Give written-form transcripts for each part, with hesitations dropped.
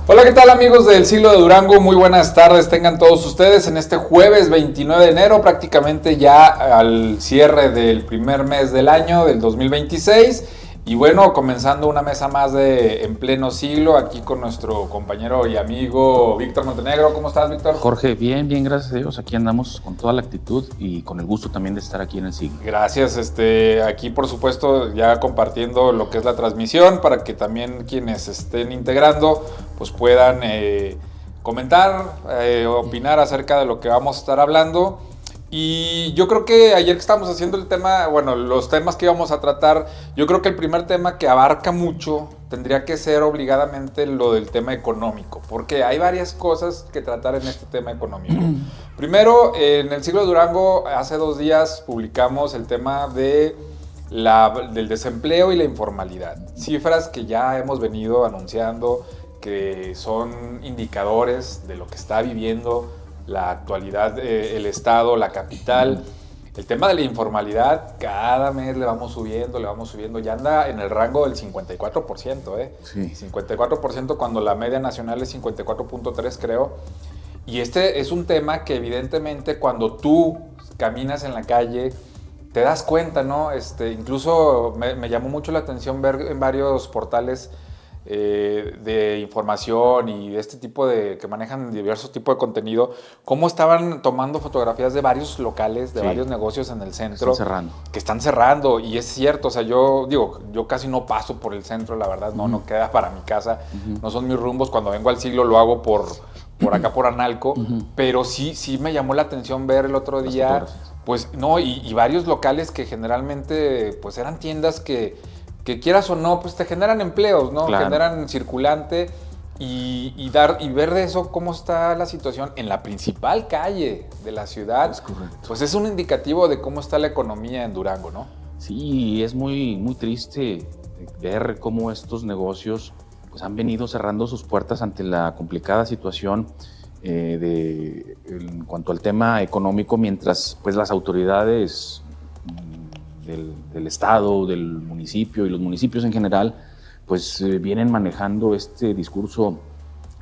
Hola, ¿qué tal amigos del Siglo de Durango? Muy buenas tardes tengan todos ustedes en este jueves 29 de enero, prácticamente ya al cierre del primer mes del año del 2026. Y bueno, comenzando una mesa más de En Pleno Siglo, aquí con nuestro compañero y amigo Víctor Montenegro. ¿Cómo estás, Víctor? Jorge, bien, gracias a Dios. Aquí andamos con toda la actitud y con el gusto también de estar aquí en el siglo. Gracias, aquí por supuesto ya compartiendo lo que es la transmisión para que también quienes estén integrando pues puedan comentar, opinar acerca de lo que vamos a estar hablando. Y yo creo que ayer que estábamos haciendo el tema, bueno, los temas que íbamos a tratar, yo creo que el primer tema que abarca mucho tendría que ser obligadamente lo del tema económico, porque hay varias cosas que tratar en este tema económico. Primero, en el Siglo de Durango, hace 2 días publicamos el tema del desempleo y la informalidad. Cifras que ya hemos venido anunciando que son indicadores de lo que está viviendo la actualidad, el Estado, la capital. El tema de la informalidad, cada mes le vamos subiendo, ya anda en el rango del 54%, ¿eh? Sí. 54% cuando la media nacional es 54.3, creo. Y este es un tema que evidentemente cuando tú caminas en la calle te das cuenta, ¿no? Incluso me llamó mucho la atención ver en varios portales de información y de este tipo de que manejan diversos tipos de contenido, cómo estaban tomando fotografías de varios locales, de varios negocios en el centro. Que están cerrando, y es cierto, o sea, yo casi no paso por el centro, la verdad, no queda para mi casa, no son mis rumbos, cuando vengo al siglo lo hago por acá por Analco, pero sí me llamó la atención ver el otro día, pues, no, y varios locales que generalmente, pues, eran tiendas que quieras o no, pues te generan empleos, ¿no? Claro. Generan circulante y ver de eso cómo está la situación en la principal calle de la ciudad. Es correcto. Pues es un indicativo de cómo está la economía en Durango, ¿no? Sí, es muy triste ver cómo estos negocios pues, han venido cerrando sus puertas ante la complicada situación en cuanto al tema económico, mientras pues las autoridades del estado, del municipio y los municipios en general, pues vienen manejando este discurso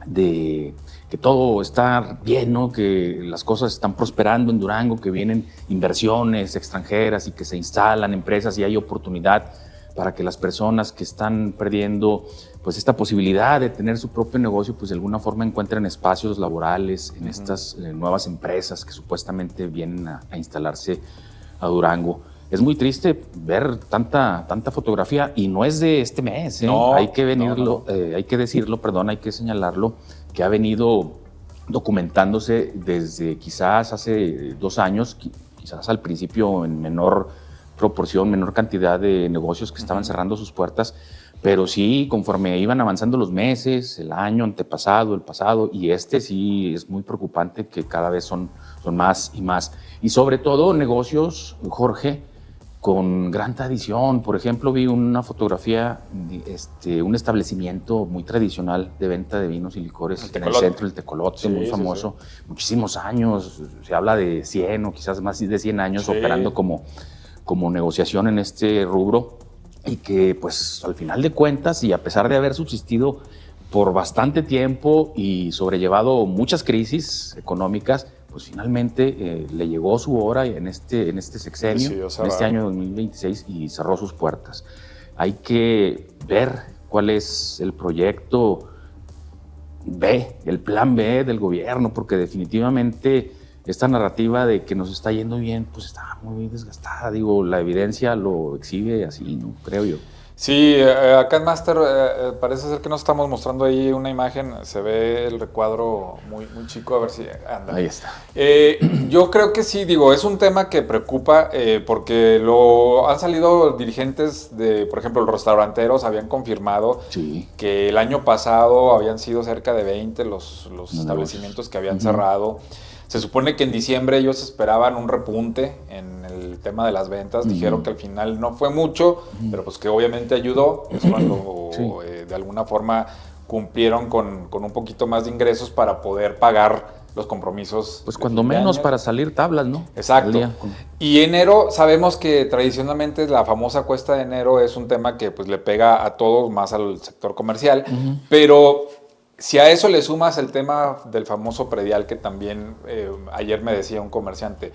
de que todo está bien, ¿no? Que las cosas están prosperando en Durango, que vienen inversiones extranjeras y que se instalan empresas y hay oportunidad para que las personas que están perdiendo pues esta posibilidad de tener su propio negocio, pues de alguna forma encuentren espacios laborales en estas nuevas empresas que supuestamente vienen a instalarse a Durango. Es muy triste ver tanta fotografía y no es de este mes, ¿eh? No, hay que hay que decirlo, hay que señalarlo, que ha venido documentándose desde quizás hace 2 años, quizás al principio en menor proporción, menor cantidad de negocios que estaban cerrando sus puertas, pero sí, conforme iban avanzando los meses, el año antepasado, el pasado, y sí es muy preocupante que cada vez son más y más. Y sobre todo negocios, Jorge, con gran tradición. Por ejemplo, vi una fotografía de un establecimiento muy tradicional de venta de vinos y licores en el centro, el Tecolote, sí, muy famoso, sí. Muchísimos años, se habla de 100 o quizás más de 100 años operando como negociación en este rubro, y que pues al final de cuentas, y a pesar de haber subsistido por bastante tiempo y sobrellevado muchas crisis económicas, pues finalmente le llegó su hora en este sexenio, en este año 2026, y cerró sus puertas. Hay que ver cuál es el proyecto B, el plan B del gobierno, porque definitivamente esta narrativa de que nos está yendo bien, pues está muy desgastada. Digo, la evidencia lo exhibe así, ¿no? Creo yo. Sí, acá en Master parece ser que nos estamos mostrando ahí una imagen, se ve el recuadro muy chico, a ver si anda. Ahí está. Yo creo que sí, digo, es un tema que preocupa porque han salido dirigentes de, por ejemplo, los restauranteros habían confirmado que el año pasado habían sido cerca de 20 los establecimientos que habían cerrado. Se supone que en diciembre ellos esperaban un repunte en el tema de las ventas. Dijeron que al final no fue mucho, pero pues que obviamente ayudó. Es cuando de alguna forma cumplieron con un poquito más de ingresos para poder pagar los compromisos. Pues cuando menos para salir tablas, ¿no? Exacto. Y enero, sabemos que tradicionalmente la famosa cuesta de enero es un tema que pues le pega a todos, más al sector comercial, pero Si a eso le sumas el tema del famoso predial que también ayer me decía un comerciante,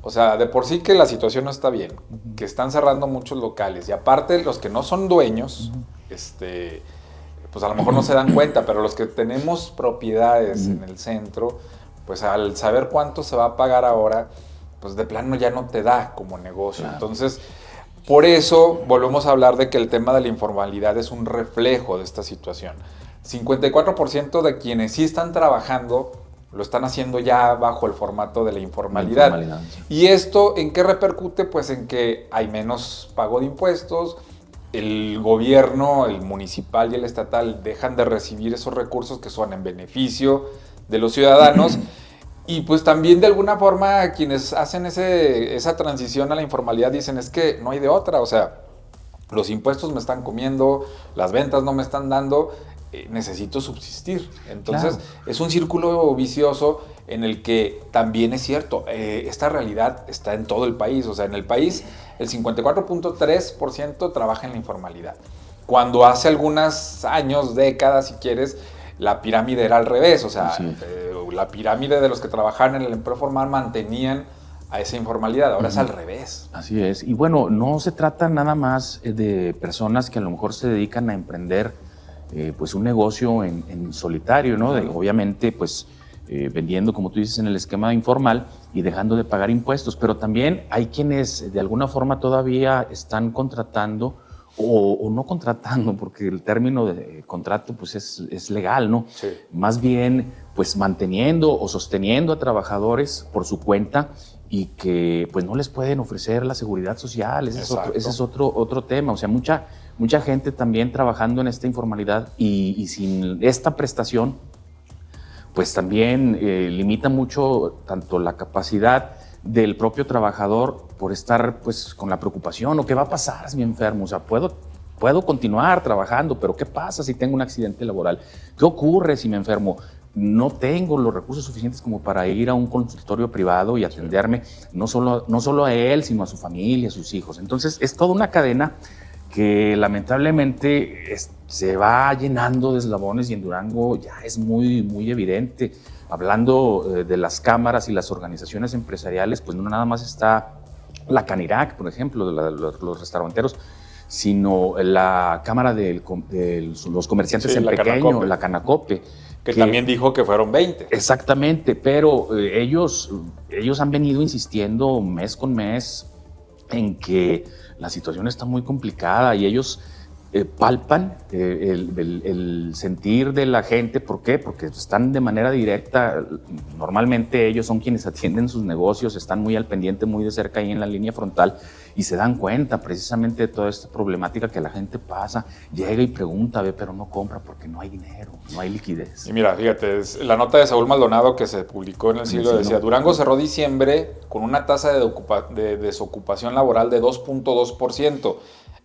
o sea, de por sí que la situación no está bien, que están cerrando muchos locales y aparte los que no son dueños, pues a lo mejor no se dan cuenta, pero los que tenemos propiedades en el centro, pues al saber cuánto se va a pagar ahora, pues de plano ya no te da como negocio. Claro. Entonces, por eso volvemos a hablar de que el tema de la informalidad es un reflejo de esta situación. 54% de quienes sí están trabajando lo están haciendo ya bajo el formato de la informalidad. Sí. ¿Y esto en qué repercute? Pues en que hay menos pago de impuestos, el gobierno, el municipal y el estatal dejan de recibir esos recursos que son en beneficio de los ciudadanos y pues también de alguna forma quienes hacen esa transición a la informalidad dicen es que no hay de otra, o sea, los impuestos me están comiendo, las ventas no me están dando, necesito subsistir. Entonces es un círculo vicioso en el que también es cierto, esta realidad está en todo el país, o sea, en el país el 54.3% trabaja en la informalidad. Cuando hace algunos años, décadas si quieres, la pirámide era al revés, o sea, la pirámide de los que trabajaban en el empleo formal mantenían a esa informalidad, ahora es al revés. Así es, y bueno, no se trata nada más de personas que a lo mejor se dedican a emprender pues un negocio en solitario, ¿no? Obviamente, pues vendiendo, como tú dices, en el esquema informal y dejando de pagar impuestos, pero también hay quienes de alguna forma todavía están contratando o no contratando, porque el término de contrato pues es legal, ¿no? Sí. Más bien, pues manteniendo o sosteniendo a trabajadores por su cuenta y que pues no les pueden ofrecer la seguridad social, ese es otro tema, o sea, mucha gente también trabajando en esta informalidad y sin esta prestación, pues también limita mucho tanto la capacidad del propio trabajador por estar pues con la preocupación, o qué va a pasar si me enfermo, o sea, puedo continuar trabajando, pero ¿qué pasa si tengo un accidente laboral? ¿Qué ocurre si me enfermo? No tengo los recursos suficientes como para ir a un consultorio privado y atenderme, no solo a él, sino a su familia, a sus hijos. Entonces, es toda una cadena que lamentablemente se va llenando de eslabones y en Durango ya es muy, muy evidente. Hablando de las cámaras y las organizaciones empresariales, pues no nada más está la Canirac, por ejemplo, de los restauranteros, sino la Cámara de los Comerciantes en Pequeño, la Canacope. Que también dijo que fueron 20. Exactamente, pero ellos han venido insistiendo mes con mes en que la situación está muy complicada y ellos palpan el sentir de la gente. ¿Por qué? Porque están de manera directa. Normalmente ellos son quienes atienden sus negocios, están muy al pendiente, muy de cerca ahí en la línea frontal y se dan cuenta precisamente de toda esta problemática que la gente pasa, llega y pregunta, pero no compra porque no hay dinero, no hay liquidez. Y mira, fíjate, la nota de Saúl Maldonado que se publicó en el Siglo decía, Durango cerró diciembre con una tasa de desocupación laboral de 2.2%.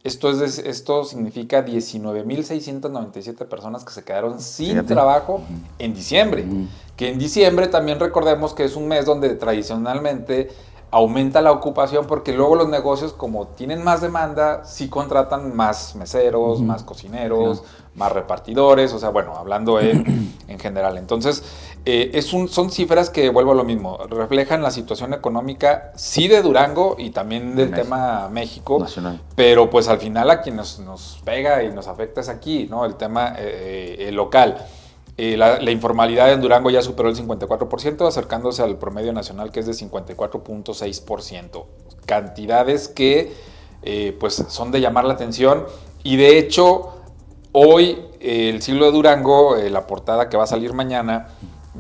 Esto significa 19.697 personas que se quedaron sin trabajo en diciembre. Que en diciembre también recordemos que es un mes donde tradicionalmente aumenta la ocupación porque luego los negocios, como tienen más demanda, sí contratan más meseros, más cocineros, más repartidores, o sea, bueno, hablando en general. Entonces, son cifras que, vuelvo a lo mismo, reflejan la situación económica, sí de Durango y también del tema México, nacional. Pero pues al final a quien nos pega y nos afecta es aquí, ¿no? El tema local. La informalidad en Durango ya superó el 54%, acercándose al promedio nacional que es de 54.6%. Cantidades que pues son de llamar la atención y de hecho hoy el Siglo de Durango, la portada que va a salir mañana,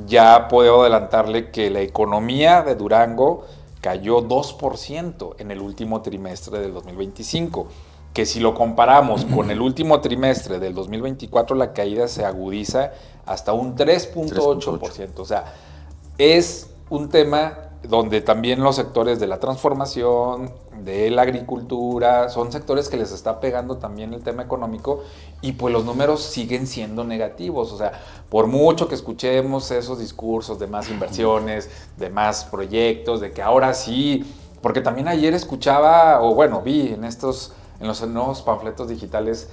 ya puedo adelantarle que la economía de Durango cayó 2% en el último trimestre del 2025. Que si lo comparamos con el último trimestre del 2024, la caída se agudiza hasta un 3.8%. O sea, es un tema donde también los sectores de la transformación, de la agricultura, son sectores que les está pegando también el tema económico y pues los números siguen siendo negativos. O sea, por mucho que escuchemos esos discursos de más inversiones, de más proyectos, de que ahora sí, porque también ayer escuchaba, o bueno, vi en los nuevos panfletos digitales,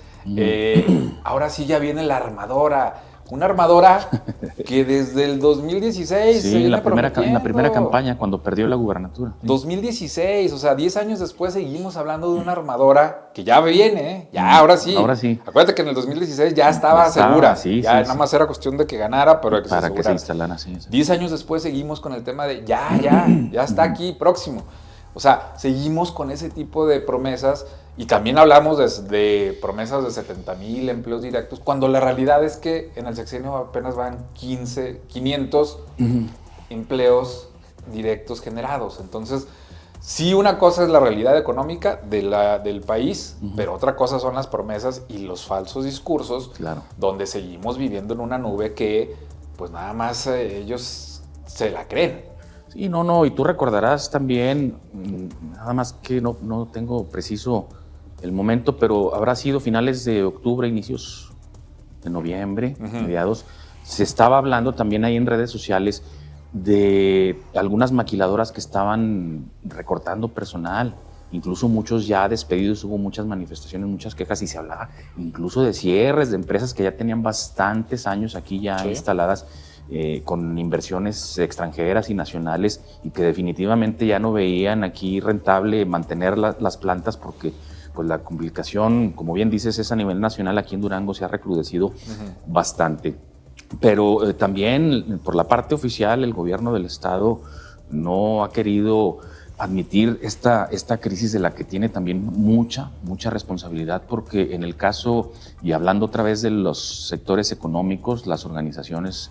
ahora sí ya viene la armadora. Una armadora que desde el 2016 se Sí, viene en la primera prometiendo. campaña, cuando perdió la gubernatura. Sí. 2016, o sea, 10 años después seguimos hablando de una armadora que ya viene, ¿eh? Ya, ahora sí. Ahora sí. Acuérdate que en el 2016 ya estaba segura. Sí, ya sí, nada sí. más era cuestión de que ganara, pero que para se que se instalara, sí. 10 años después seguimos con el tema de ya está aquí, próximo. O sea, seguimos con ese tipo de promesas y también hablamos de promesas de 70,000 empleos directos, cuando la realidad es que en el sexenio apenas van 500 empleos directos generados. Entonces, sí, una cosa es la realidad económica del país, pero otra cosa son las promesas y los falsos discursos, Claro. donde seguimos viviendo en una nube que, pues nada más ellos se la creen. Sí, no, y tú recordarás también, nada más que no tengo preciso el momento, pero habrá sido finales de octubre, inicios de noviembre, mediados. Se estaba hablando también ahí en redes sociales de algunas maquiladoras que estaban recortando personal, incluso muchos ya despedidos, hubo muchas manifestaciones, muchas quejas y se hablaba incluso de cierres de empresas que ya tenían bastantes años aquí ya instaladas. Con inversiones extranjeras y nacionales y que definitivamente ya no veían aquí rentable mantener las plantas porque pues la complicación, como bien dices, es a nivel nacional. Aquí en Durango se ha recrudecido bastante. Pero también por la parte oficial el gobierno del estado no ha querido admitir esta crisis de la que tiene también mucha responsabilidad, porque en el caso, y hablando otra vez de los sectores económicos, las organizaciones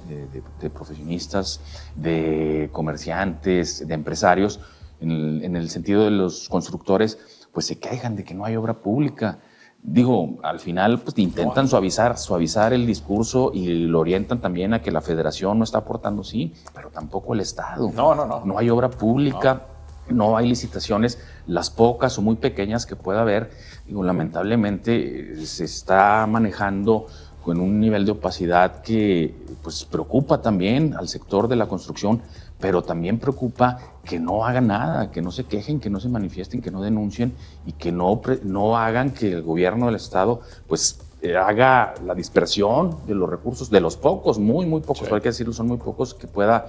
de profesionistas, de comerciantes, de empresarios, en el sentido de los constructores, pues se quejan de que no hay obra pública. Digo, al final pues intentan suavizar el discurso y lo orientan también a que la federación no está aportando, sí, pero tampoco el Estado. No. No hay obra pública. No hay licitaciones, las pocas o muy pequeñas que pueda haber, digo, lamentablemente se está manejando con un nivel de opacidad que pues preocupa también al sector de la construcción, pero también preocupa que no hagan nada, que no se quejen, que no se manifiesten, que no denuncien y que no hagan que el gobierno del estado pues haga la dispersión de los recursos, de los pocos, muy pocos, hay que decirlo, son muy pocos, que pueda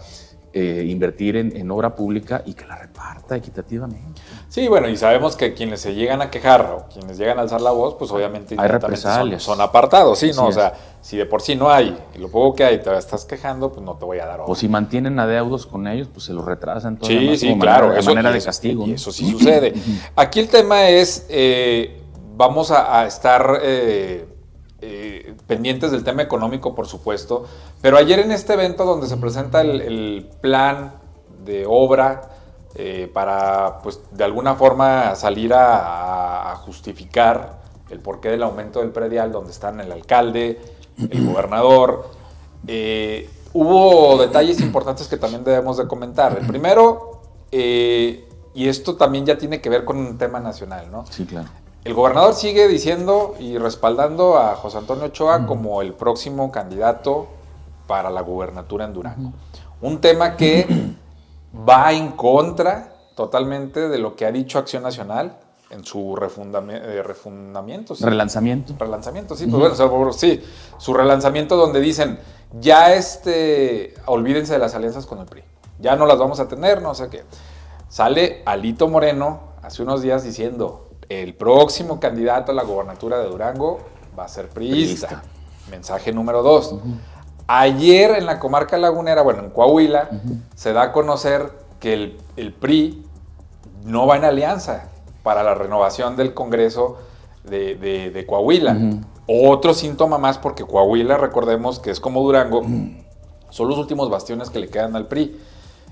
invertir en obra pública y que la reparta equitativamente. Sí, bueno, y sabemos que quienes se llegan a quejar o quienes llegan a alzar la voz, pues obviamente hay represalias. Son apartados, ¿sí? ¿No? Sí, o sea, si de por sí no hay, y lo poco que hay te estás quejando, pues no te voy a dar obra. O si mantienen adeudos con ellos, pues se los retrasan todo. Sí, claro. De manera de castigo. Y eso sí sucede. Aquí el tema es, vamos a estar pendientes del tema económico, por supuesto, pero ayer en este evento donde se presenta el plan de obra para, pues, de alguna forma salir a justificar el porqué del aumento del predial, donde están el alcalde, el gobernador, hubo detalles importantes que también debemos de comentar. El primero, y esto también ya tiene que ver con un tema nacional, ¿no? Sí, claro. El gobernador sigue diciendo y respaldando a José Antonio Ochoa como el próximo candidato para la gubernatura en Durango. Un tema que va en contra totalmente de lo que ha dicho Acción Nacional en su refundamiento. ¿Sí? Relanzamiento. Relanzamiento, sí, pues bueno, sí, su relanzamiento donde dicen, ya olvídense de las alianzas con el PRI, ya no las vamos a tener, no sé qué. Sale Alito Moreno hace unos días diciendo, el próximo candidato a la gobernatura de Durango va a ser priista. Mensaje número 2. Ayer en la comarca lagunera, bueno, en Coahuila, se da a conocer que el PRI no va en alianza para la renovación del Congreso de Coahuila. Otro síntoma más, porque Coahuila, recordemos que es como Durango, son los últimos bastiones que le quedan al PRI.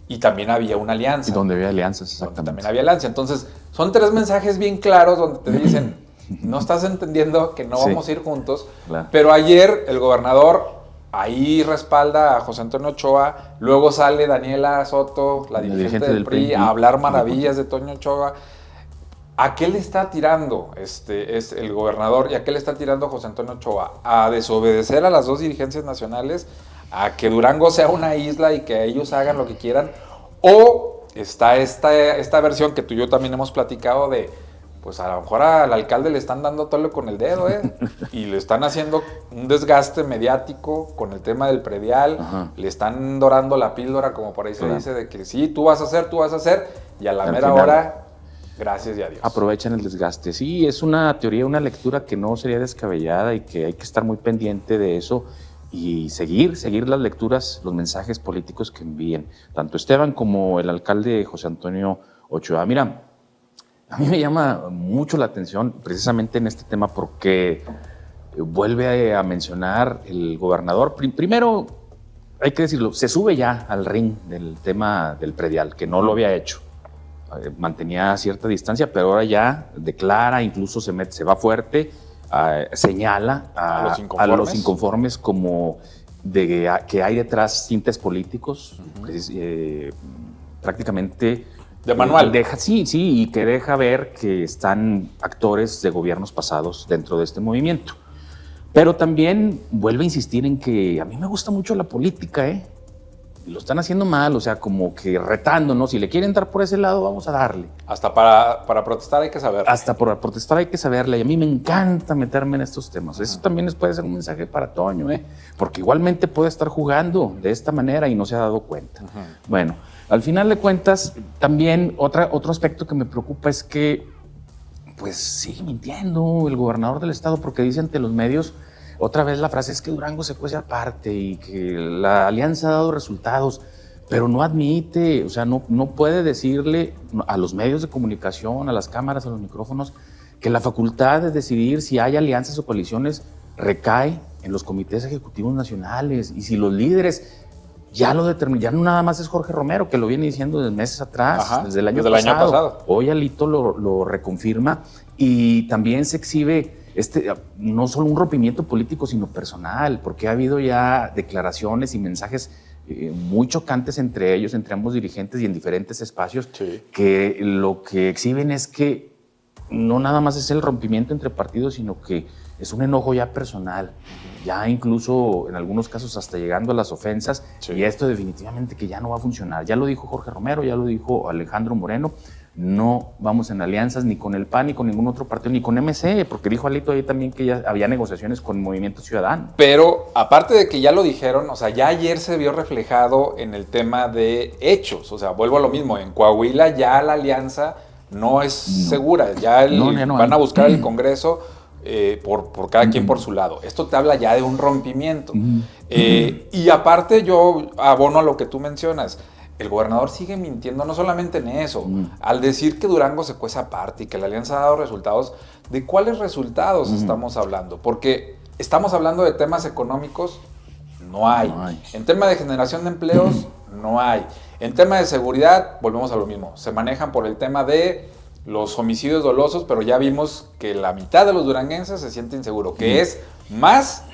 Y también había una alianza. Y donde había alianzas, exactamente. También había alianza. Entonces, son 3 mensajes bien claros donde te dicen, no estás entendiendo que no vamos a ir juntos. Claro. Pero ayer el gobernador ahí respalda a José Antonio Ochoa, luego sale Daniela Soto, la dirigente del PRI, a hablar maravillas de Toño Ochoa. ¿A qué le está tirando es el gobernador y a qué le está tirando José Antonio Ochoa? A desobedecer a las 2 dirigencias nacionales, a que Durango sea una isla y que ellos hagan lo que quieran, o está esta versión que tú y yo también hemos platicado de pues a lo mejor al alcalde le están dando tole con el dedo, y le están haciendo un desgaste mediático con el tema del predial, le están dorando la píldora, como por ahí se dice, de que sí, tú vas a hacer, y a la mera hora, gracias y adiós. Aprovechan el desgaste. Sí, es una teoría, una lectura que no sería descabellada y que hay que estar muy pendiente de eso y seguir las lecturas, los mensajes políticos que envíen, tanto Esteban como el alcalde José Antonio Ochoa. Mira, a mí me llama mucho la atención precisamente en este tema porque vuelve a mencionar el gobernador. Primero, hay que decirlo, se sube ya al ring del tema del predial, que no lo había hecho. Mantenía cierta distancia, pero ahora ya declara, incluso se va fuerte, señala a los inconformes como que hay detrás tintes políticos, prácticamente... De manual. Sí, y que deja ver que están actores de gobiernos pasados dentro de este movimiento. Pero también vuelve a insistir en que a mí me gusta mucho la política, y lo están haciendo mal, o sea, como que retándonos. Si le quieren dar por ese lado, vamos a darle. Hasta para protestar hay que saberle. Hasta para protestar hay que saberle. Y a mí me encanta meterme en estos temas. Eso también puede ser un mensaje para Toño, porque igualmente puede estar jugando de esta manera y no se ha dado cuenta. Bueno, al final de cuentas, también otro aspecto que me preocupa es que pues sigue mintiendo el gobernador del estado, porque dice ante los medios, otra vez la frase es que Durango se cuece aparte y que la alianza ha dado resultados, pero no admite, o sea, no puede decirle a los medios de comunicación, a las cámaras, a los micrófonos, que la facultad de decidir si hay alianzas o coaliciones recae en los comités ejecutivos nacionales, y si los líderes ya lo determinan, ya no nada más es Jorge Romero, que lo viene diciendo desde meses atrás, desde el año pasado. Hoy Alito lo reconfirma, y también se exhibe no solo un rompimiento político, sino personal, porque ha habido ya declaraciones y mensajes muy chocantes entre ellos, entre ambos dirigentes y en diferentes espacios, que lo que exhiben es que no nada más es el rompimiento entre partidos, sino que es un enojo ya personal, ya incluso en algunos casos hasta llegando a las ofensas, y esto definitivamente que ya no va a funcionar. Ya lo dijo Jorge Romero, ya lo dijo Alejandro Moreno, no vamos en alianzas ni con el PAN, ni con ningún otro partido, ni con MC, porque dijo Alito ahí también que ya había negociaciones con Movimiento Ciudadano. Pero aparte de que ya lo dijeron, o sea, ya ayer se vio reflejado en el tema de hechos, o sea, vuelvo a lo mismo, en Coahuila ya la alianza no es segura, ya van a buscar el Congreso por cada quien por su lado. Esto te habla ya de un rompimiento. Y aparte yo abono a lo que tú mencionas. El gobernador sigue mintiendo, no solamente en eso, al decir que Durango se cuece aparte y que la alianza ha dado resultados. ¿De cuáles resultados estamos hablando? Porque estamos hablando de temas económicos, no hay. En tema de generación de empleos, no hay. En tema de seguridad, volvemos a lo mismo. Se manejan por el tema de los homicidios dolosos, pero ya vimos que la mitad de los duranguenses se siente inseguro, que es más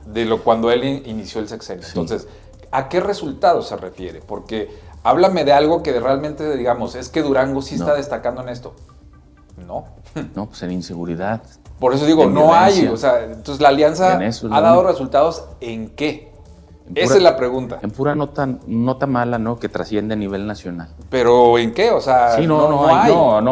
de lo cuando él inició el sexenio. Entonces, ¿a qué resultados se refiere? Porque háblame de algo que realmente digamos, es que Durango sí está destacando en esto. No. No, pues en inseguridad. Por eso digo, no hay. O sea, entonces la alianza ha dado resultados ¿en qué? Esa es la pregunta. En pura nota mala, ¿no? Que trasciende a nivel nacional. ¿Pero en qué? O sea, sí, no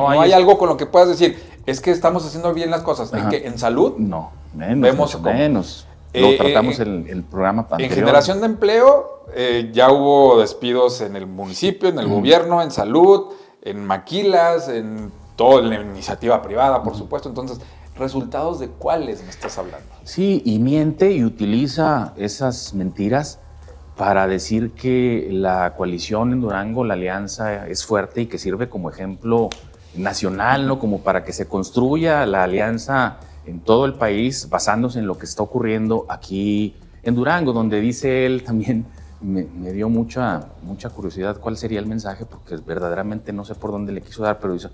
hay algo con lo que puedas decir, es que estamos haciendo bien las cosas. ¿En qué? ¿En salud? No, vemos menos. Lo tratamos en el programa anterior. En generación de empleo, ya hubo despidos en el municipio, en el gobierno, en salud, en maquilas, en toda la iniciativa privada, por supuesto. Entonces, ¿resultados de cuáles me estás hablando? Sí, y miente y utiliza esas mentiras para decir que la coalición en Durango, la alianza, es fuerte y que sirve como ejemplo nacional, ¿no? Como para que se construya la alianza en todo el país, basándose en lo que está ocurriendo aquí en Durango, donde dice él también, me dio mucha curiosidad cuál sería el mensaje, porque verdaderamente no sé por dónde le quiso dar, pero dice,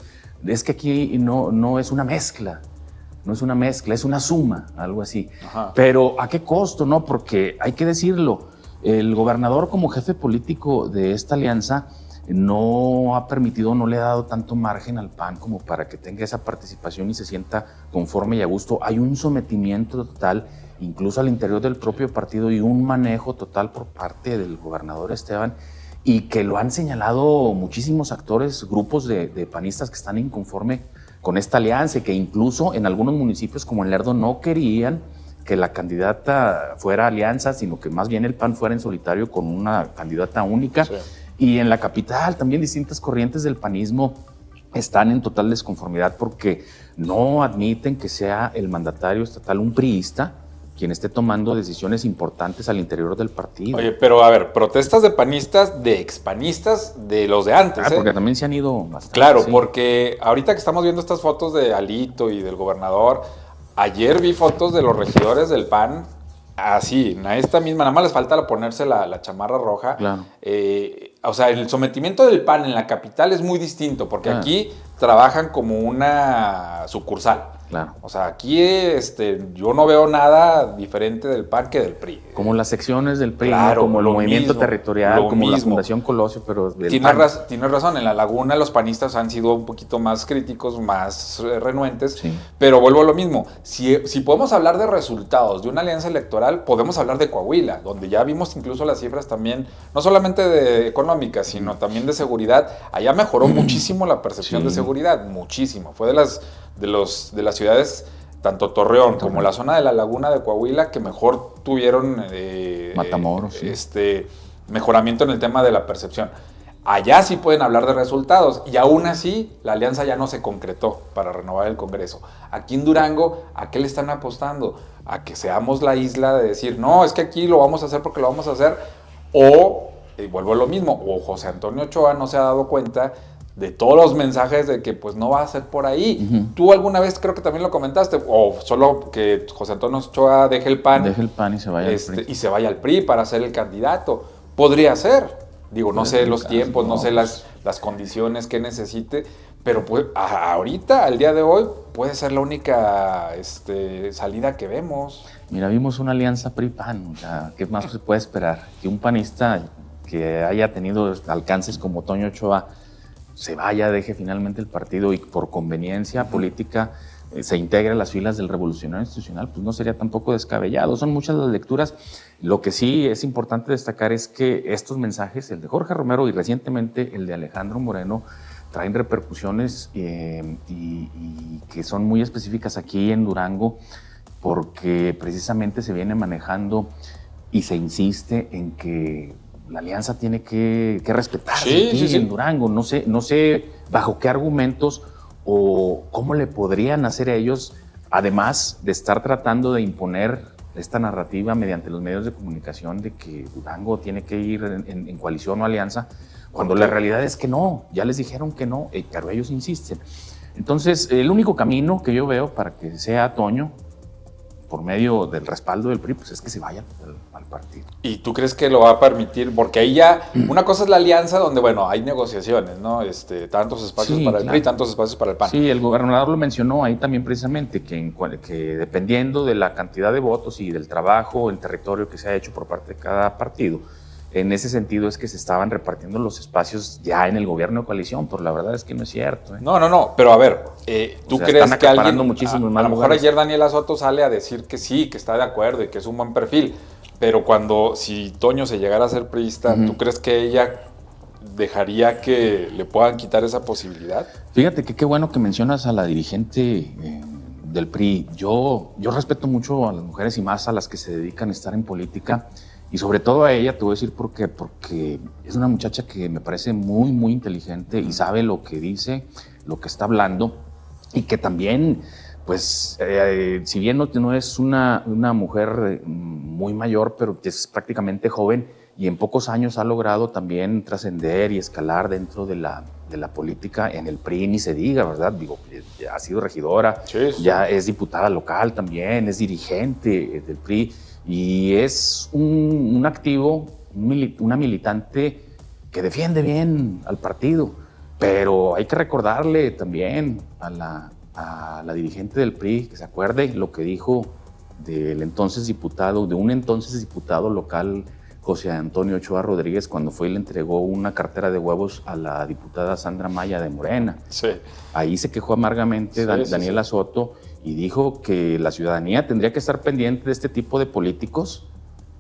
es que aquí no es una mezcla, no es una mezcla, es una suma, algo así. Pero ¿a qué costo? No, porque hay que decirlo, el gobernador como jefe político de esta alianza no ha permitido, no le ha dado tanto margen al PAN como para que tenga esa participación y se sienta conforme y a gusto. Hay un sometimiento total, incluso al interior del propio partido, y un manejo total por parte del gobernador Esteban, y que lo han señalado muchísimos actores, grupos de panistas que están inconforme con esta alianza, y que incluso en algunos municipios como en Lerdo no querían que la candidata fuera alianza, sino que más bien el PAN fuera en solitario con una candidata única. Sí. Y en la capital también distintas corrientes del panismo están en total desconformidad porque no admiten que sea el mandatario estatal un priista quien esté tomando decisiones importantes al interior del partido. Oye, pero a ver, protestas de panistas, de expanistas, de los de antes. Porque también se han ido bastante. Claro, sí. Porque ahorita que estamos viendo estas fotos de Alito y del gobernador, ayer vi fotos de los regidores del PAN, así, a esta misma, nada más les falta ponerse la chamarra roja. Claro. O sea, el sometimiento del PAN en la capital es muy distinto, porque aquí trabajan como una sucursal. Claro. O sea, aquí yo no veo nada diferente del PAN que del PRI. Como las secciones del PRI, claro, como el movimiento mismo, territorial, como mismo. La Fundación Colosio, pero del Tienes razón, en La Laguna los panistas han sido un poquito más críticos, más renuentes, sí. Pero vuelvo a lo mismo. Si podemos hablar de resultados de una alianza electoral, podemos hablar de Coahuila, donde ya vimos incluso las cifras también, no solamente de económicas, sino también de seguridad. Allá mejoró muchísimo la percepción de seguridad, muchísimo. Fue de las ciudades, tanto Torreón como la zona de La Laguna de Coahuila, que mejor tuvieron Matamoros, mejoramiento en el tema de la percepción. Allá sí pueden hablar de resultados y aún así la alianza ya no se concretó para renovar el Congreso. Aquí en Durango, ¿a qué le están apostando? A que seamos la isla de decir, no, es que aquí lo vamos a hacer porque lo vamos a hacer, o, y vuelvo a lo mismo, o José Antonio Ochoa no se ha dado cuenta de todos los mensajes de que pues no va a ser por ahí. Uh-huh. Tú alguna vez creo que también lo comentaste, o solo que José Antonio Ochoa deje el PAN. Deje el PAN y se vaya al PRI. Y se vaya al PRI para ser el candidato. Podría ser. Digo, no sé los tiempos, no sé las condiciones que necesite, pero pues, ahorita, al día de hoy, puede ser la única salida que vemos. Mira, vimos una alianza PRI-PAN, o sea, ¿qué más se puede esperar? Que un panista que haya tenido alcances como Toño Ochoa se vaya, deje finalmente el partido y por conveniencia política se integre a las filas del Revolucionario Institucional, pues no sería tampoco descabellado. Son muchas las lecturas. Lo que sí es importante destacar es que estos mensajes, el de Jorge Romero y recientemente el de Alejandro Moreno, traen repercusiones y que son muy específicas aquí en Durango, porque precisamente se viene manejando y se insiste en que la alianza tiene que respetarse aquí en Durango. No sé bajo qué argumentos o cómo le podrían hacer ellos, además de estar tratando de imponer esta narrativa mediante los medios de comunicación de que Durango tiene que ir en coalición o alianza, cuando la realidad es que no, ya les dijeron que no, pero ellos insisten. Entonces, el único camino que yo veo para que sea Toño, por medio del respaldo del PRI, pues es que se vayan al partido. ¿Y tú crees que lo va a permitir? Porque ahí ya, una cosa es la alianza donde, bueno, hay negociaciones, ¿no? Tantos espacios para el PRI, tantos espacios para el PAN. Sí, el gobernador lo mencionó ahí también precisamente, que dependiendo de la cantidad de votos y del trabajo, el territorio que se ha hecho por parte de cada partido, en ese sentido es que se estaban repartiendo los espacios ya en el gobierno de coalición, pero la verdad es que no es cierto. No, pero a ver, ¿tú crees que alguien, a lo mejor ayer Daniela Soto sale a decir que sí, que está de acuerdo y que es un buen perfil, pero si Toño se llegara a ser priista, ¿tú crees que ella dejaría que le puedan quitar esa posibilidad? Fíjate que qué bueno que mencionas a la dirigente del PRI. Yo respeto mucho a las mujeres y más a las que se dedican a estar en política. Y sobre todo a ella, te voy a decir por qué, porque es una muchacha que me parece muy, muy inteligente y sabe lo que dice, lo que está hablando, y que también, pues, si bien no es una mujer muy mayor, pero que es prácticamente joven y en pocos años ha logrado también trascender y escalar dentro de la política en el PRI, ni se diga, ¿verdad? Digo, ya ha sido regidora, ya es diputada local también, es dirigente del PRI, y es un activo, una militante que defiende bien al partido, pero hay que recordarle también a la dirigente del PRI que se acuerde lo que dijo de un entonces diputado local, José Antonio Ochoa Rodríguez, cuando fue y le entregó una cartera de huevos a la diputada Sandra Maya de Morena. Sí. Ahí se quejó amargamente Daniela Soto y dijo que la ciudadanía tendría que estar pendiente de este tipo de políticos,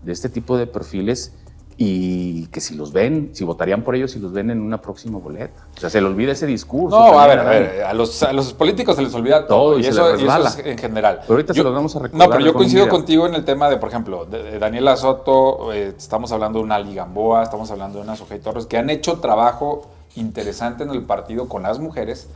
de este tipo de perfiles y que si votarían por ellos, si los ven en una próxima boleta. O sea, se le olvida ese discurso. No, a ver, a los políticos se les olvida todo y eso es en general. Pero ahorita se los vamos a recordar. No, pero yo coincido contigo en el tema de, por ejemplo, de Daniela Soto, estamos hablando de una Ali Gamboa, estamos hablando de una Sogey Torres, que han hecho trabajo interesante en el partido con las mujeres.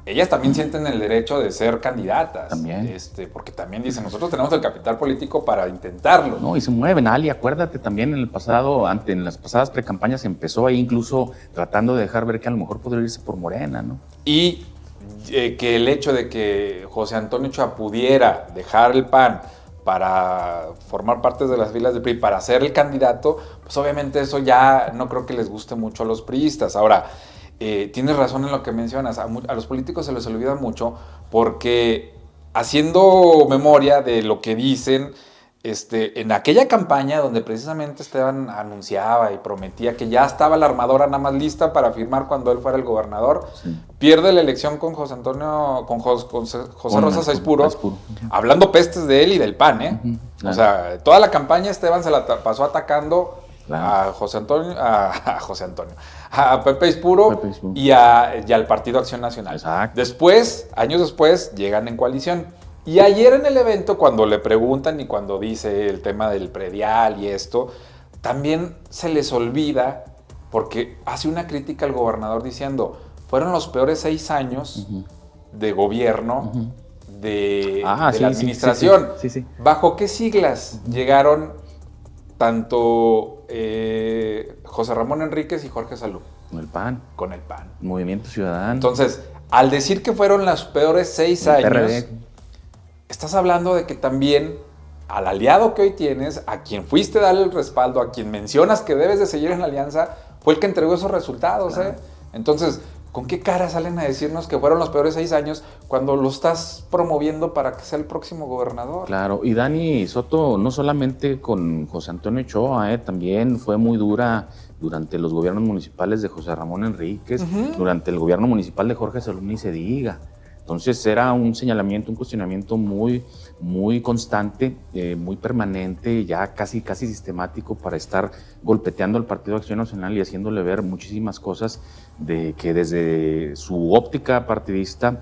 Ellas también sienten el derecho de ser candidatas. También. Porque también dicen, nosotros tenemos el capital político para intentarlo. No, y se mueven. Ali, acuérdate también en las pasadas precampañas empezó ahí incluso tratando de dejar ver que a lo mejor podría irse por Morena, ¿no? Y que el hecho de que José Antonio Ochoa pudiera dejar el PAN para formar parte de las filas del PRI, para ser el candidato, pues obviamente eso ya no creo que les guste mucho a los priistas. Ahora, tienes razón en lo que mencionas, a los políticos se les olvida mucho porque haciendo memoria de lo que dicen, en aquella campaña donde precisamente Esteban anunciaba y prometía que ya estaba la armadora nada más lista para firmar cuando él fuera el gobernador, sí. Pierde la elección con José Rosa Saizpuro, hablando pestes de él y del PAN, ¿eh? Claro. O sea, toda la campaña Esteban se la pasó atacando a a Pepe Saizpuro y al Partido Acción Nacional. Exacto. Después, años después, llegan en coalición. Y ayer en el evento, cuando le preguntan y cuando dice el tema del predial y esto, también se les olvida, porque hace una crítica al gobernador diciendo, fueron los peores 6 años de gobierno de la administración. Sí. ¿Bajo qué siglas llegaron tanto José Ramón Enríquez y Jorge Salú? Con el PAN. Con el PAN. Movimiento Ciudadano. Entonces, al decir que fueron los peores 6 años... PRD. Estás hablando de que también al aliado que hoy tienes, a quien fuiste a darle el respaldo, a quien mencionas que debes de seguir en la alianza, fue el que entregó esos resultados. Claro. Entonces, ¿con qué cara salen a decirnos que fueron los peores 6 años cuando lo estás promoviendo para que sea el próximo gobernador? Claro, y Dani Soto no solamente con José Antonio Ochoa, también fue muy dura durante los gobiernos municipales de José Ramón Enríquez, durante el gobierno municipal de Jorge Salú, ni se diga. Entonces era un señalamiento, un cuestionamiento muy, muy constante, muy permanente, ya casi sistemático para estar golpeteando al Partido Acción Nacional y haciéndole ver muchísimas cosas de que desde su óptica partidista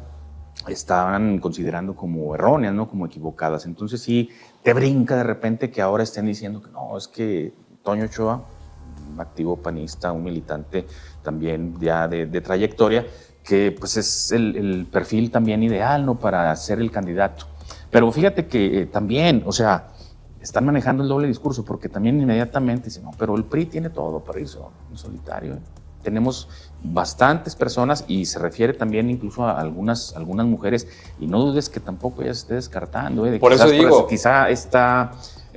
estaban considerando como erróneas, ¿no? Como equivocadas. Entonces sí, te brinca de repente que ahora estén diciendo que no, es que Toño Ochoa, un activo panista, un militante también ya de trayectoria, que pues es el perfil también ideal, ¿no? Para ser el candidato. Pero fíjate que también, o sea, están manejando el doble discurso, porque también inmediatamente dicen, no, pero el PRI tiene todo para ir en solitario. Tenemos bastantes personas y se refiere también incluso a algunas mujeres, y no dudes que tampoco ella se esté descartando. Por eso digo. Quizá está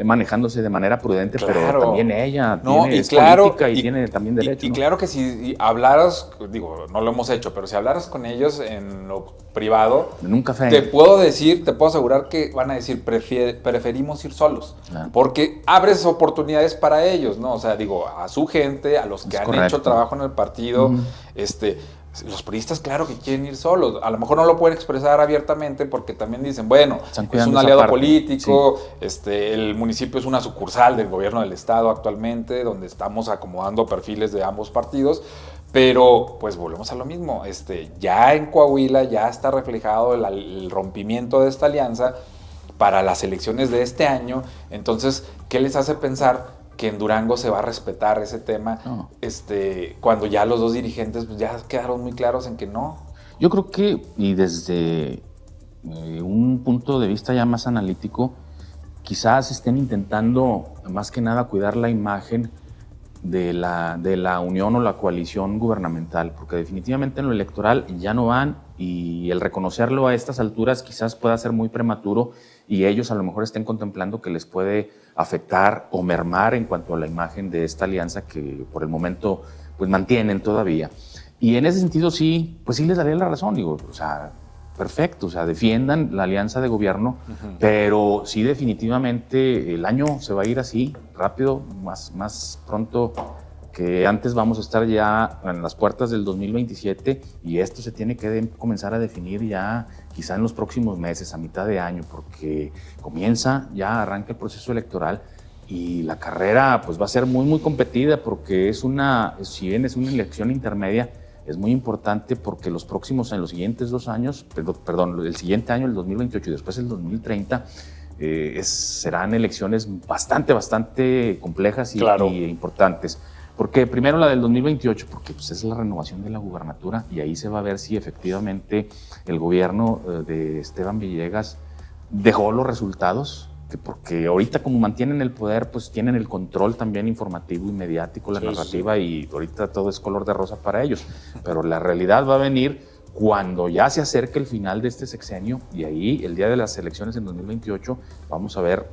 manejándose de manera prudente, claro, pero también ella es política y tiene también derecho. Y claro que si hablaras, digo, no lo hemos hecho, pero si hablaras con ellos en lo privado, en un café, te puedo asegurar que van a decir, preferimos ir solos, claro, porque abres oportunidades para ellos, ¿no? O sea, digo, a su gente, a los que han hecho trabajo en el partido, los priistas, claro que quieren ir solos. A lo mejor no lo pueden expresar abiertamente porque también dicen, bueno, es un aliado político, el municipio es una sucursal del gobierno del estado actualmente, donde estamos acomodando perfiles de ambos partidos, pero pues volvemos a lo mismo. Ya en Coahuila ya está reflejado el rompimiento de esta alianza para las elecciones de este año. Entonces, ¿qué les hace pensar que en Durango se va a respetar ese tema, cuando ya los dos dirigentes pues, ya quedaron muy claros en que no? Yo creo que, y desde un punto de vista ya más analítico, quizás estén intentando más que nada cuidar la imagen de la unión o la coalición gubernamental, porque definitivamente en lo electoral ya no van, y el reconocerlo a estas alturas quizás pueda ser muy prematuro, y ellos a lo mejor estén contemplando que les puede afectar o mermar en cuanto a la imagen de esta alianza que por el momento pues mantienen todavía. Y en ese sentido sí, pues sí les daría la razón, digo, o sea, perfecto, o sea, defiendan la alianza de gobierno, pero sí definitivamente el año se va a ir así, rápido, más pronto que antes vamos a estar ya en las puertas del 2027, y esto se tiene que comenzar a definir ya quizá en los próximos meses, a mitad de año, porque arranca el proceso electoral, y la carrera pues va a ser muy, muy competida porque si bien es una elección intermedia, es muy importante porque en los siguientes 2 años, perdón, el siguiente año, el 2028 y después el 2030, serán elecciones bastante complejas y importantes. Porque primero la del 2028, porque pues, es la renovación de la gubernatura y ahí se va a ver si efectivamente el gobierno de Esteban Villegas dejó los resultados, porque ahorita como mantienen el poder, pues tienen el control también informativo y mediático, la narrativa, y ahorita todo es color de rosa para ellos. Pero la realidad va a venir cuando ya se acerque el final de este sexenio, y ahí, el día de las elecciones en 2028, vamos a ver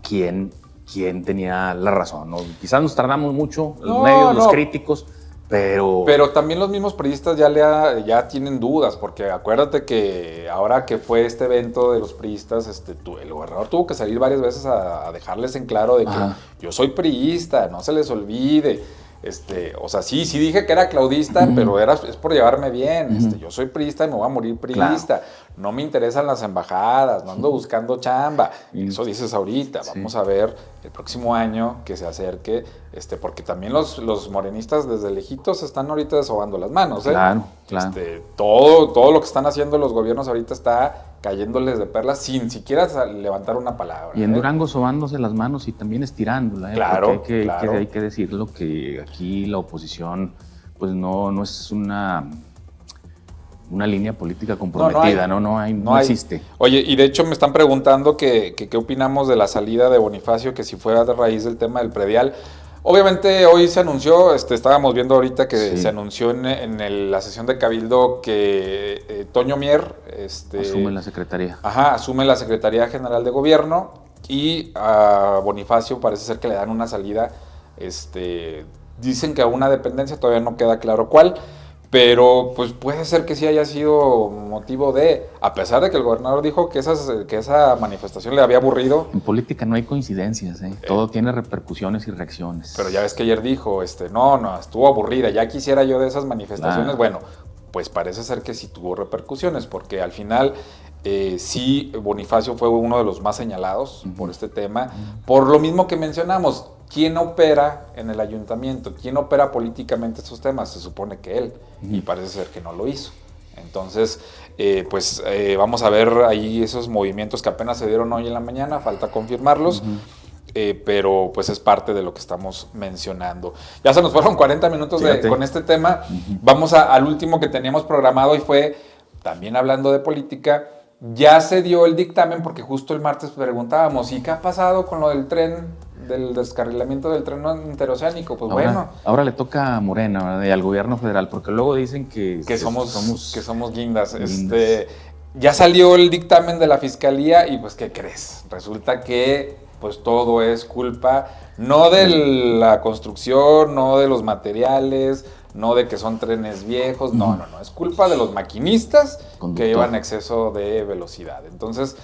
quién tenía la razón, ¿no? Quizás nos tardamos mucho, los medios, los críticos, pero también los mismos priistas ya tienen dudas, porque acuérdate que ahora que fue este evento de los priistas, el gobernador tuvo que salir varias veces a dejarles en claro de que yo soy priista, no se les olvide. O sea, sí dije que era claudista, pero es por llevarme bien. Yo soy priista y me voy a morir priista. Claro. No me interesan las embajadas, no ando buscando chamba. Eso dices ahorita. Vamos a ver el próximo año que se acerque, porque también los morenistas desde lejitos están ahorita desobando las manos, ¿eh? Claro. Todo lo que están haciendo los gobiernos ahorita está cayéndoles de perlas sin siquiera levantar una palabra. Y en Durango sobándose las manos y también estirándola, ¿eh? Claro, hay que decirlo que aquí la oposición pues no es una línea política comprometida, no existe. Oye, y de hecho me están preguntando qué opinamos de la salida de Bonifacio, que si fue a raíz del tema del predial. Obviamente hoy se anunció, estábamos viendo ahorita que se anunció en la sesión de Cabildo que Toño Mier asume la secretaría. Asume la Secretaría General de Gobierno, y a Bonifacio parece ser que le dan una salida, dicen que a una dependencia, todavía no queda claro cuál, pero pues puede ser que sí haya sido motivo a pesar de que el gobernador dijo que esa manifestación le había aburrido. En política no hay coincidencias, todo tiene repercusiones y reacciones. Pero ya ves que ayer dijo, no, estuvo aburrida, ya quisiera yo de esas manifestaciones. Bueno, pues parece ser que sí tuvo repercusiones, porque al final sí, Bonifacio fue uno de los más señalados por este tema, por lo mismo que mencionamos. ¿Quién opera en el ayuntamiento? ¿Quién opera políticamente estos temas? Se supone que él, y parece ser que no lo hizo. Entonces, vamos a ver ahí esos movimientos que apenas se dieron hoy en la mañana, falta confirmarlos, pero pues es parte de lo que estamos mencionando. Ya se nos fueron 40 minutos con este tema. Vamos al último que teníamos programado, y fue, también hablando de política, ya se dio el dictamen, porque justo el martes preguntábamos, ¿y qué ha pasado con lo del tren? Del descarrilamiento del tren interoceánico, pues ahora le toca a Morena, ¿verdad? Y al gobierno federal, porque luego dicen que somos guindas. Ya salió el dictamen de la fiscalía, y pues ¿qué crees? Resulta que pues todo es culpa no de la construcción, no de los materiales, no de que son trenes viejos, no, es culpa de los maquinistas que llevan exceso de velocidad. Entonces,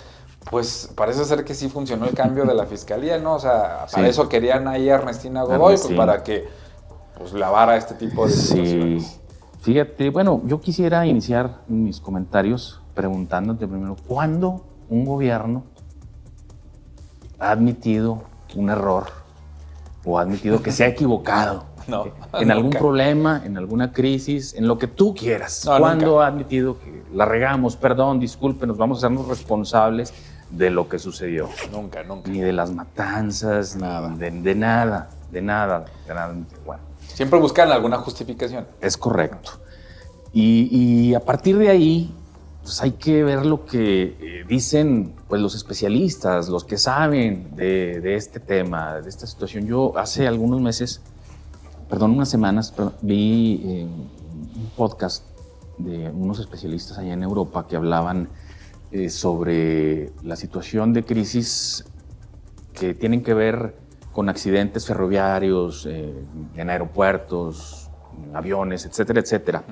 pues parece ser que sí funcionó el cambio de la fiscalía, ¿no? O sea, para eso querían ahí a Ernestina Godoy, pues para que lavara este tipo de situaciones. Sí, fíjate, bueno, yo quisiera iniciar mis comentarios preguntándote primero, ¿cuándo un gobierno ha admitido un error o ha admitido que se ha equivocado? No, en algún problema, en alguna crisis, en lo que tú quieras. ¿Cuándo ha admitido que la regamos? Perdón, discúlpenos, vamos a hacernos responsables de lo que sucedió. Nunca. Ni de las matanzas, nada. De nada. Bueno. Siempre buscan alguna justificación. Es correcto. Y a partir de ahí, pues hay que ver lo que dicen pues, los especialistas, los que saben de este tema, de esta situación. Yo hace unas semanas, vi un podcast de unos especialistas allá en Europa que hablaban sobre la situación de crisis que tienen que ver con accidentes ferroviarios, en aeropuertos, en aviones, etcétera, etcétera.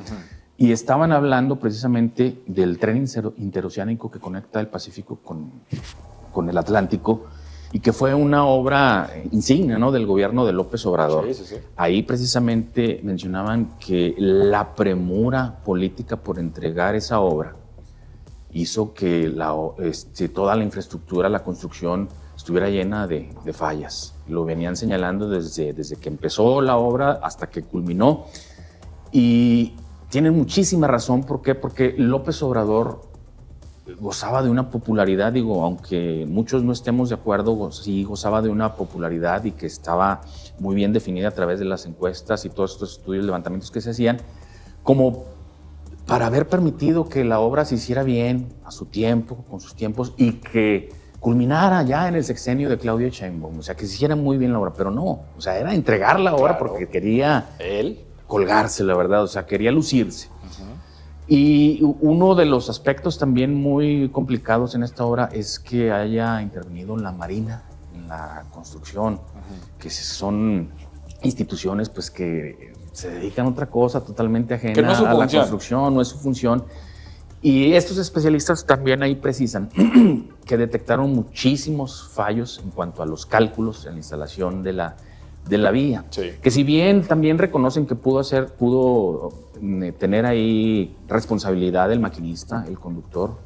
Y estaban hablando precisamente del tren interoceánico que conecta el Pacífico con el Atlántico, y que fue una obra insignia, ¿no?, del gobierno de López Obrador. Sí. Ahí precisamente mencionaban que la premura política por entregar esa obra hizo que toda la infraestructura, la construcción, estuviera llena de fallas. Lo venían señalando desde que empezó la obra hasta que culminó. Y tienen muchísima razón. ¿Por qué? Porque López Obrador gozaba de una popularidad, digo, aunque muchos no estemos de acuerdo, sí gozaba de una popularidad y que estaba muy bien definida a través de las encuestas y todos estos estudios, levantamientos que se hacían, como para haber permitido que la obra se hiciera bien, a su tiempo, con sus tiempos, y que culminara ya en el sexenio de Claudia Sheinbaum. O sea, que se hiciera muy bien la obra, pero no, o sea, era entregar la obra porque quería colgarse, la verdad, o sea, quería lucirse. Y uno de los aspectos también muy complicados en esta obra es que haya intervenido la Marina en la construcción, que son instituciones pues que se dedican a otra cosa totalmente ajena a la construcción, no es su función. Y estos especialistas también ahí precisan que detectaron muchísimos fallos en cuanto a los cálculos en la instalación de la vía. Sí. Que si bien también reconocen que pudo tener ahí responsabilidad el maquinista, el conductor,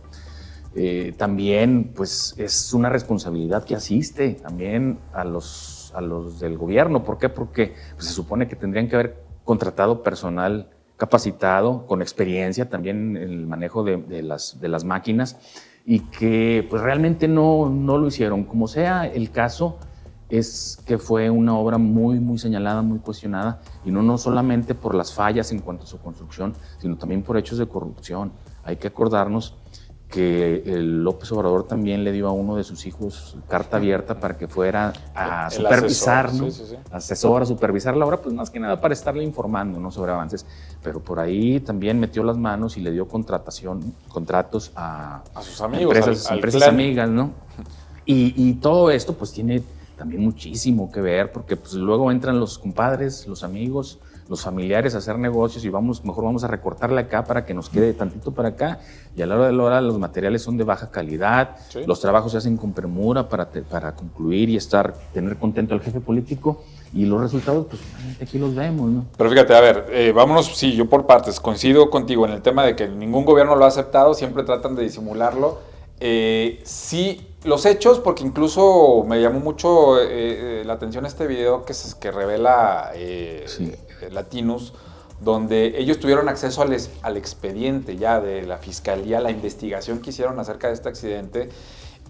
también pues es una responsabilidad que asiste también a los del gobierno. ¿Por qué? Porque pues, se supone que tendrían que haber contratado personal capacitado, con experiencia también en el manejo de las máquinas, y que pues realmente no lo hicieron. Como sea el caso, es que fue una obra muy, muy señalada, muy cuestionada, y no solamente por las fallas en cuanto a su construcción, sino también por hechos de corrupción. Hay que acordarnos que el López Obrador también le dio a uno de sus hijos carta abierta para que fuera a supervisar, asesor, ¿no? Sí. Asesor, a supervisar la obra, pues más que nada para estarle informando, ¿no?, sobre avances. Pero por ahí también metió las manos y le dio contratos a sus amigos, empresas amigas, ¿no? Y todo esto pues tiene también muchísimo que ver, porque pues luego entran los compadres, los amigos, los familiares a hacer negocios y mejor vamos a recortarle acá para que nos quede tantito para acá, y a la hora de la hora los materiales son de baja calidad, sí. Los trabajos se hacen con premura para concluir y tener contento al jefe político, y los resultados pues aquí los vemos, ¿no? Pero fíjate, a ver, vámonos, sí, yo por partes, coincido contigo en el tema de que ningún gobierno lo ha aceptado, siempre tratan de disimularlo. Sí, los hechos, porque incluso me llamó mucho la atención este video que revela sí. Latinus, donde ellos tuvieron acceso al expediente ya de la fiscalía, la investigación que hicieron acerca de este accidente,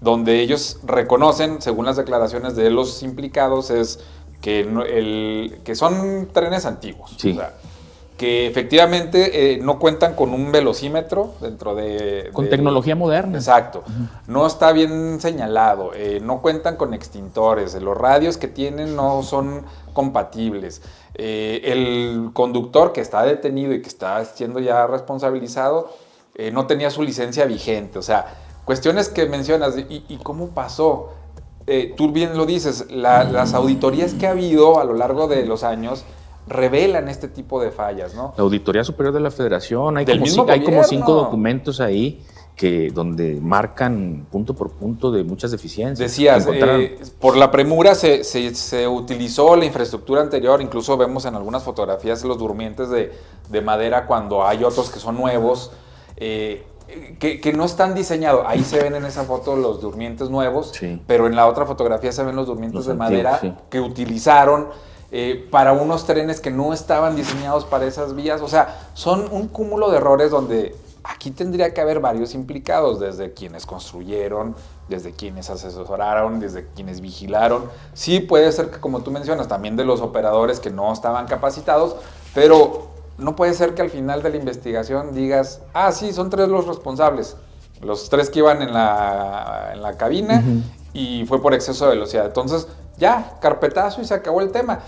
donde ellos reconocen, según las declaraciones de los implicados, es que son trenes antiguos. Sí. O sea, que efectivamente no cuentan con un velocímetro dentro con tecnología moderna. Exacto. No está bien señalado, no cuentan con extintores, los radios que tienen no son compatibles. El conductor que está detenido y que está siendo ya responsabilizado no tenía su licencia vigente. O sea, cuestiones que mencionas, ¿y cómo pasó? Tú bien lo dices, las auditorías que ha habido a lo largo de los años revelan este tipo de fallas, ¿no? La Auditoría Superior de la Federación, hay como 5 documentos ahí donde marcan punto por punto de muchas deficiencias. Decías, por la premura se utilizó la infraestructura anterior, incluso vemos en algunas fotografías los durmientes de madera cuando hay otros que son nuevos, que no están diseñados. Ahí se ven en esa foto los durmientes nuevos, sí. Pero en la otra fotografía se ven los durmientes de madera, sí. Que utilizaron para unos trenes que no estaban diseñados para esas vías. O sea, son un cúmulo de errores donde aquí tendría que haber varios implicados, desde quienes construyeron, desde quienes asesoraron, desde quienes vigilaron. Sí puede ser que, como tú mencionas, también de los operadores que no estaban capacitados, pero no puede ser que al final de la investigación digas, sí, son 3 los responsables, los 3 que iban en la cabina, uh-huh. Y fue por exceso de velocidad. Entonces, ya, carpetazo y se acabó el tema.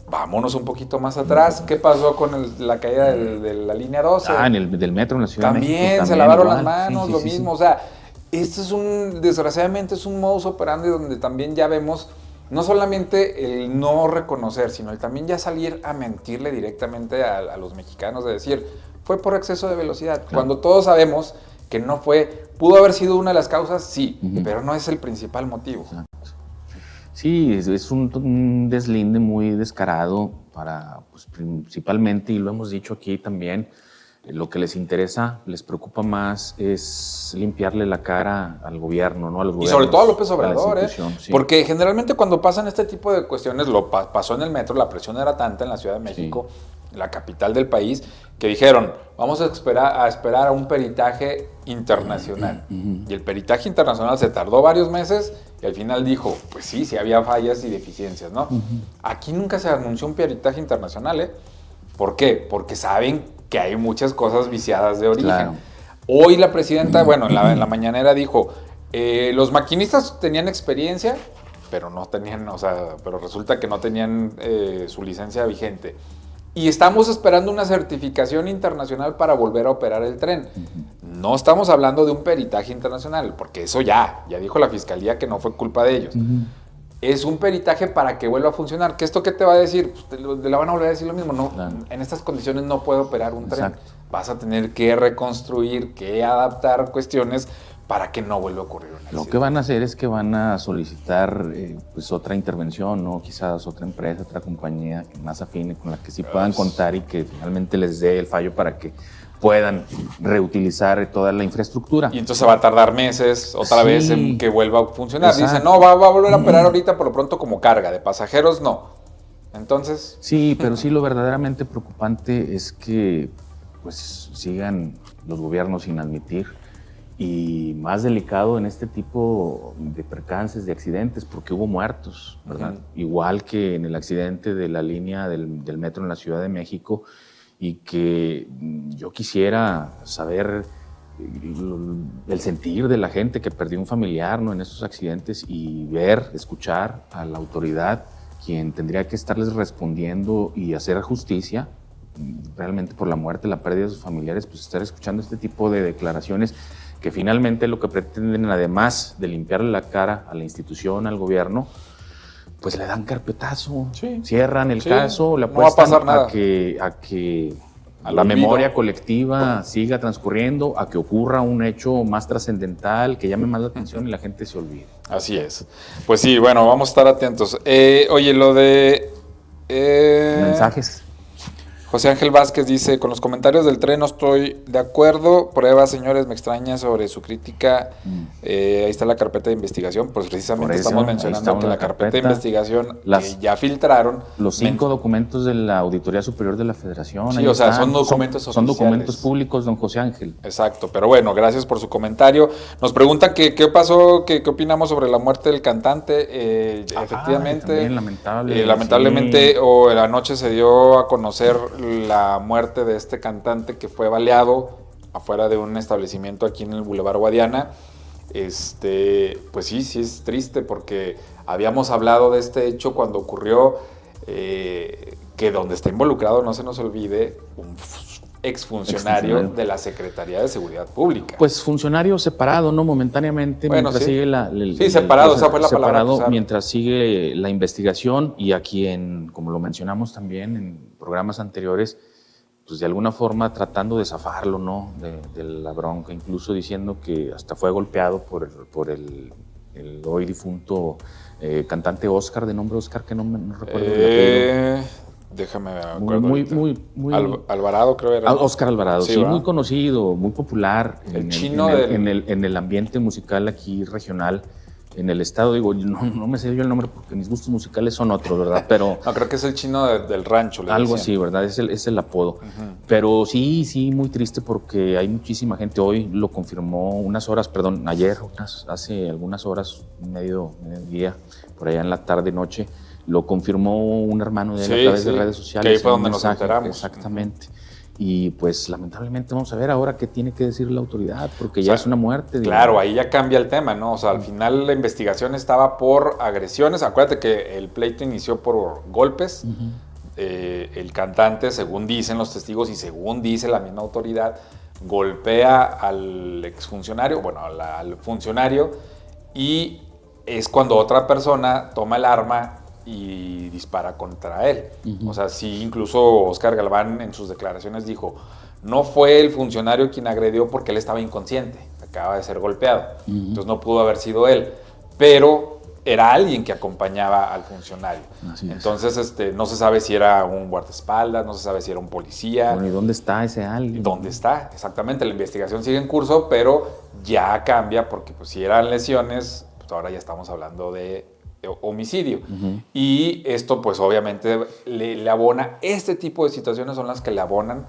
Vámonos un poquito más atrás. ¿Qué pasó con la caída de la línea 12? Del metro en la Ciudad de México. También se lavaron las manos, sí, lo mismo. Sí. O sea, desgraciadamente es un modus operandi donde también ya vemos no solamente el no reconocer, sino el también ya salir a mentirle directamente a los mexicanos, de decir, fue por exceso de velocidad. Claro. Cuando todos sabemos que no fue, pudo haber sido una de las causas, sí, uh-huh. Pero no es el principal motivo. Exacto. Sí, es un deslinde muy descarado para, pues, principalmente, y lo hemos dicho aquí también, lo que les interesa, les preocupa más es limpiarle la cara al gobierno, ¿no? A los y sobre todo a López gobiernos, Obrador, sí. Porque generalmente cuando pasan este tipo de cuestiones, pasó en el metro, la presión era tanta en la Ciudad de México, la capital del país, que dijeron, vamos a esperar a un peritaje internacional. Y el peritaje internacional se tardó varios meses y al final dijo, pues sí había fallas y deficiencias, ¿no? Aquí nunca se anunció un peritaje internacional, ¿eh? ¿Por qué? Porque saben que hay muchas cosas viciadas de origen. Claro. Hoy la presidenta, bueno, en la mañanera dijo, los maquinistas tenían experiencia, pero no tenían, pero resulta que no tenían su licencia vigente. Y estamos esperando una certificación internacional para volver a operar el tren. No estamos hablando de un peritaje internacional, porque eso ya dijo la fiscalía que no fue culpa de ellos. Es un peritaje para que vuelva a funcionar. ¿Qué esto qué te va a decir? Pues te la van a volver a decir lo mismo. No, claro. En estas condiciones no puede operar un tren. Exacto. Vas a tener que reconstruir, que adaptar cuestiones para que no vuelva a ocurrir un accidente. Lo que van a hacer es que van a solicitar pues otra intervención, ¿no? Quizás otra empresa, otra compañía más afine con la que sí puedan contar y que finalmente les dé el fallo para que puedan reutilizar toda la infraestructura. Y entonces va a tardar meses otra vez en que vuelva a funcionar. Exacto. Dicen, no, va a volver a operar ahorita, por lo pronto como carga, de pasajeros no. Entonces... Sí, pero sí lo verdaderamente preocupante es que pues sigan los gobiernos sin admitir, y más delicado en este tipo de percances, de accidentes, porque hubo muertos, ¿verdad? Igual que en el accidente de la línea del metro en la Ciudad de México, y que yo quisiera saber el sentir de la gente que perdió un familiar, ¿no? En esos accidentes, y escuchar a la autoridad, quien tendría que estarles respondiendo y hacer justicia realmente por la muerte, la pérdida de sus familiares, pues estar escuchando este tipo de declaraciones que finalmente lo que pretenden, además de limpiarle la cara a la institución, al gobierno, pues le dan carpetazo, cierran el caso, le apuestan a que la memoria colectiva siga transcurriendo, a que ocurra un hecho más trascendental, que llame más la atención y la gente se olvide. Así es. Pues sí, bueno, vamos a estar atentos. Oye, lo de... mensajes. José Ángel Vázquez dice, con los comentarios del tren no estoy de acuerdo. Prueba, señores, me extraña sobre su crítica. Ahí está la carpeta de investigación. Pues precisamente estamos mencionando que la carpeta de investigación que ya filtraron. Los 5 documentos de la Auditoría Superior de la Federación. Sí, o sea, son documentos oficiales. Son documentos públicos, don José Ángel. Exacto, pero bueno, gracias por su comentario. Nos preguntan qué pasó, qué opinamos sobre la muerte del cantante. Efectivamente, lamentablemente, anoche se dio a conocer la muerte de este cantante que fue baleado afuera de un establecimiento aquí en el Boulevard Guadiana. Pues sí es triste porque habíamos hablado de este hecho cuando ocurrió, que donde está involucrado, no se nos olvide, un exfuncionario de la Secretaría de Seguridad Pública. Pues funcionario separado, ¿no? Momentáneamente, mientras sigue separado, esa fue la palabra. Mientras sigue la investigación, y a quien, como lo mencionamos también en programas anteriores, pues de alguna forma tratando de zafarlo, ¿no? De la bronca, incluso diciendo que hasta fue golpeado por el hoy difunto cantante Oscar, de nombre Oscar, que no recuerdo el apellido. Déjame ver, muy Alvarado, creo era. Oscar Alvarado, sí, muy conocido, muy popular en el ambiente musical aquí regional, en el estado. Digo, no me sé yo el nombre porque mis gustos musicales son otros, ¿verdad? Pero no, creo que es el chino del rancho. Algo así, ¿verdad? Es el apodo. Pero sí, muy triste porque hay muchísima gente. Hoy lo confirmó ayer, hace algunas horas, mediodía, por allá en la tarde-noche, lo confirmó un hermano de él a través de redes sociales. Que ahí fue donde nos enteramos. Exactamente. Y pues lamentablemente vamos a ver ahora qué tiene que decir la autoridad, porque ya es una muerte. Claro, ahí ya cambia el tema, ¿no? O sea, al final la investigación estaba por agresiones. Acuérdate que el pleito inició por golpes. El cantante, según dicen los testigos y según dice la misma autoridad, golpea al exfuncionario, al funcionario, y es cuando otra persona toma el arma y dispara contra él. O sea, sí, incluso Oscar Galván en sus declaraciones dijo, no fue el funcionario quien agredió porque él estaba inconsciente, acaba de ser golpeado, entonces no pudo haber sido él, pero era alguien que acompañaba al funcionario. Así es. Entonces, no se sabe si era un guardaespaldas, no se sabe si era un policía. Bueno, ¿y dónde está ese alguien? ¿Dónde está? Exactamente, la investigación sigue en curso, pero ya cambia porque pues, si eran lesiones, pues ahora ya estamos hablando de homicidio. Y esto pues obviamente le abona, este tipo de situaciones son las que le abonan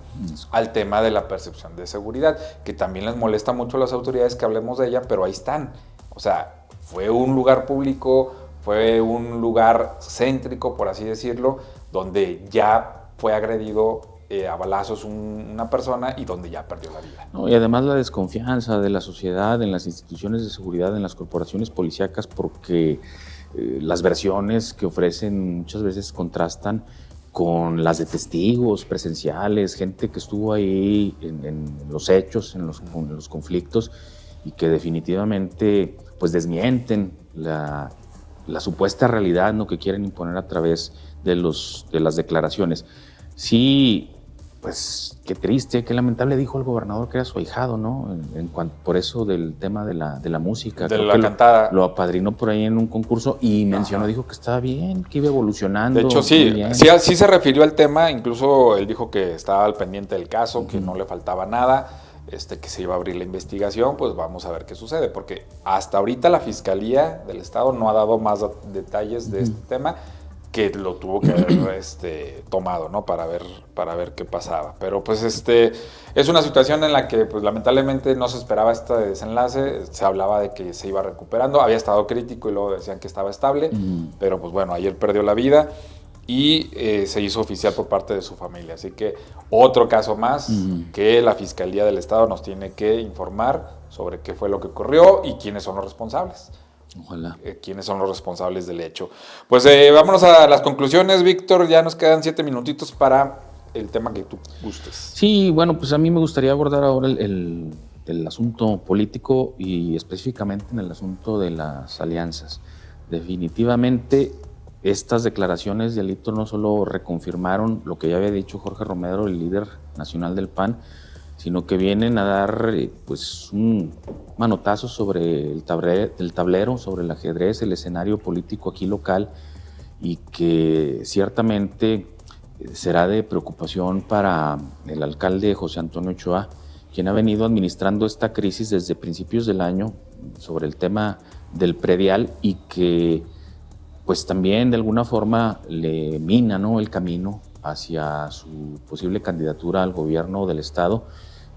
al tema de la percepción de seguridad, que también les molesta mucho a las autoridades que hablemos de ella, pero ahí están. O sea, fue un lugar público, fue un lugar céntrico, por así decirlo, donde ya fue agredido a balazos una persona y donde ya perdió la vida. No, y además la desconfianza de la sociedad en las instituciones de seguridad, en las corporaciones policíacas, porque las versiones que ofrecen muchas veces contrastan con las de testigos presenciales, gente que estuvo ahí en los hechos, en los conflictos, y que definitivamente pues desmienten la supuesta realidad, ¿no?, que quieren imponer a través de las declaraciones. Sí, pues qué triste, qué lamentable, dijo el gobernador que era su ahijado, ¿no? Por eso del tema de la música. De la cantada. Lo apadrinó por ahí en un concurso y mencionó, dijo que estaba bien, que iba evolucionando. De hecho, sí se refirió al tema, incluso él dijo que estaba al pendiente del caso, que no le faltaba nada, que se iba a abrir la investigación, pues vamos a ver qué sucede, porque hasta ahorita la Fiscalía del Estado no ha dado más detalles de este tema, que lo tuvo que haber tomado, ¿no? Para ver qué pasaba. Pero pues es una situación en la que pues lamentablemente no se esperaba este desenlace. Se hablaba de que se iba recuperando, había estado crítico y luego decían que estaba estable, pero pues bueno, ayer perdió la vida y se hizo oficial por parte de su familia. Así que otro caso más que la Fiscalía del Estado nos tiene que informar sobre qué fue lo que ocurrió y quiénes son los responsables. Ojalá. ¿Quiénes son los responsables del hecho? Pues vámonos a las conclusiones, Víctor. Ya nos quedan 7 minutitos para el tema que tú gustes. Sí, bueno, pues a mí me gustaría abordar ahora el asunto político y específicamente en el asunto de las alianzas. Definitivamente, estas declaraciones de Alito no solo reconfirmaron lo que ya había dicho Jorge Romero, el líder nacional del PAN, sino que vienen a dar pues un manotazo sobre el tablero, sobre el ajedrez, el escenario político aquí local, y que ciertamente será de preocupación para el alcalde José Antonio Ochoa, quien ha venido administrando esta crisis desde principios del año sobre el tema del predial y que pues también de alguna forma le mina, ¿no?, el camino hacia su posible candidatura al gobierno del Estado,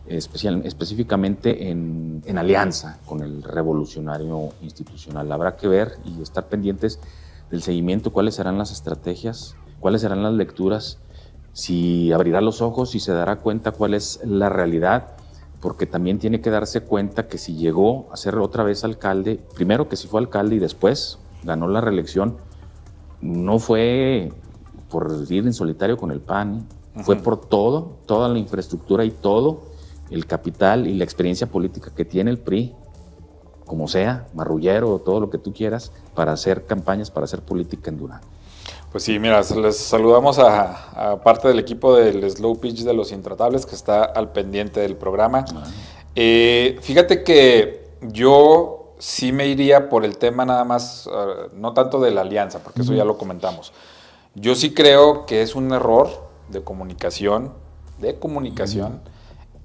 específicamente en alianza con el revolucionario institucional. Habrá que ver y estar pendientes del seguimiento, cuáles serán las estrategias, cuáles serán las lecturas, si abrirá los ojos y se dará cuenta cuál es la realidad, porque también tiene que darse cuenta que si llegó a ser otra vez alcalde, primero que si fue alcalde y después ganó la reelección, no fue por ir en solitario con el PAN, fue por toda la infraestructura y todo el capital y la experiencia política que tiene el PRI, como sea, marrullero, todo lo que tú quieras, para hacer campañas, para hacer política en Durango. Pues sí, mira, les saludamos a parte del equipo del Slow Pitch de Los Intratables que está al pendiente del programa. Fíjate que yo sí me iría por el tema nada más, no tanto de la alianza, porque eso ya lo comentamos. Yo sí creo que es un error de comunicación,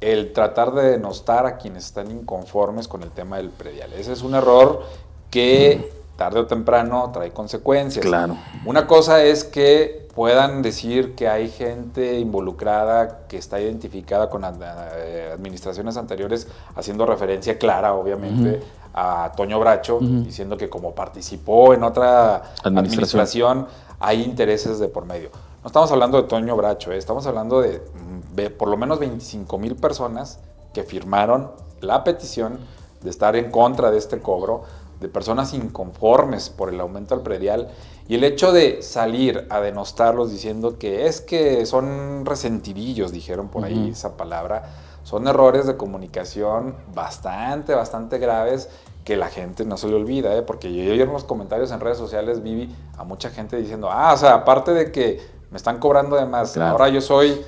el tratar de denostar a quienes están inconformes con el tema del predial. Ese es un error que tarde o temprano trae consecuencias. Claro. Una cosa es que puedan decir que hay gente involucrada que está identificada con administraciones anteriores, haciendo referencia clara, obviamente, a Toño Bracho, diciendo que como participó en otra administración hay intereses de por medio. No estamos hablando de Toño Bracho, estamos hablando de por lo menos 25,000 personas que firmaron la petición de estar en contra de este cobro, de personas inconformes por el aumento al predial, y el hecho de salir a denostarlos diciendo que es que son resentidillos, dijeron por ahí esa palabra, son errores de comunicación bastante graves que la gente no se le olvida, porque yo en los comentarios en redes sociales vi a mucha gente diciendo, o sea, aparte de que me están cobrando de más, claro, ahora yo soy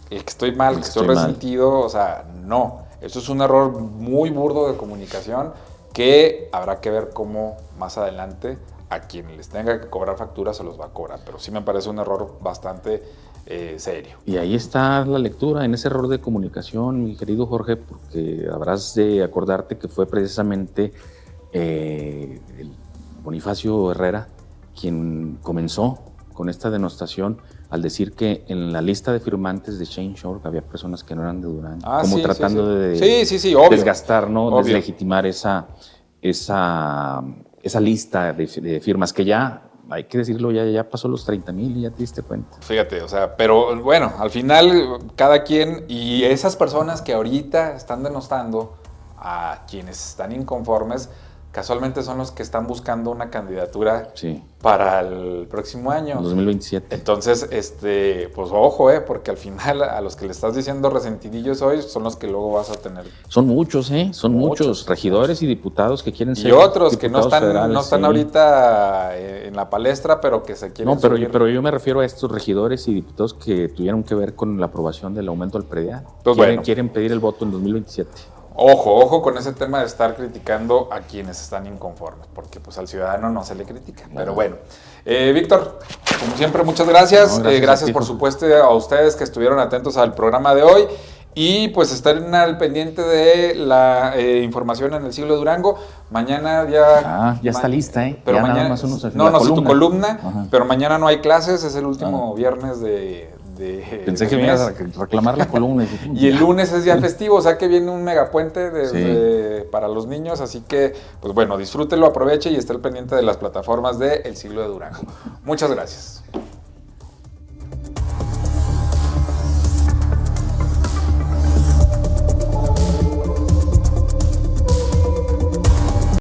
el que estoy mal, que estoy resentido, o sea, no, eso es un error muy burdo de comunicación que habrá que ver cómo más adelante a quien les tenga que cobrar facturas se los va a cobrar, pero sí me parece un error bastante serio. Y ahí está la lectura, en ese error de comunicación, mi querido Jorge, porque habrás de acordarte que fue precisamente el Bonifacio Herrera quien comenzó con esta denostación al decir que en la lista de firmantes de Change.org había personas que no eran de Durango, como sí, tratando de obvio, desgastar, ¿no? Obvio. Deslegitimar esa lista de firmas que ya, hay que decirlo, ya pasó los 30,000 y ya te diste cuenta. Fíjate, o sea, pero bueno, al final cada quien, y esas personas que ahorita están denostando a quienes están inconformes, casualmente son los que están buscando una candidatura para el próximo año. 2027. Entonces, pues ojo, porque al final a los que le estás diciendo resentidillos hoy son los que luego vas a tener. Son muchos, son muchos regidores y diputados que quieren ser. Y otros que no están, federales, no están ahorita en la palestra, pero que se quieren subir. Pero yo me refiero a estos regidores y diputados que tuvieron que ver con la aprobación del aumento del predial. Pues quieren pedir el voto en 2027. Ojo con ese tema de estar criticando a quienes están inconformes, porque pues al ciudadano no se le critica. Claro. Pero bueno, Víctor, como siempre, muchas gracias. Gracias por supuesto a ustedes que estuvieron atentos al programa de hoy. Y pues estén al pendiente de la información en el Siglo de Durango. Mañana ya... ya está lista, Pero ya mañana... nada más uno se no sé tu columna, Ajá. Pero mañana no hay clases, es el último viernes de Pensé que me ibas a reclamar la columna. Y el lunes es día festivo, o sea que viene un megapuente para los niños, así que, pues bueno, disfrútelo, aproveche y esté al pendiente de las plataformas de El Siglo de Durango. Muchas gracias.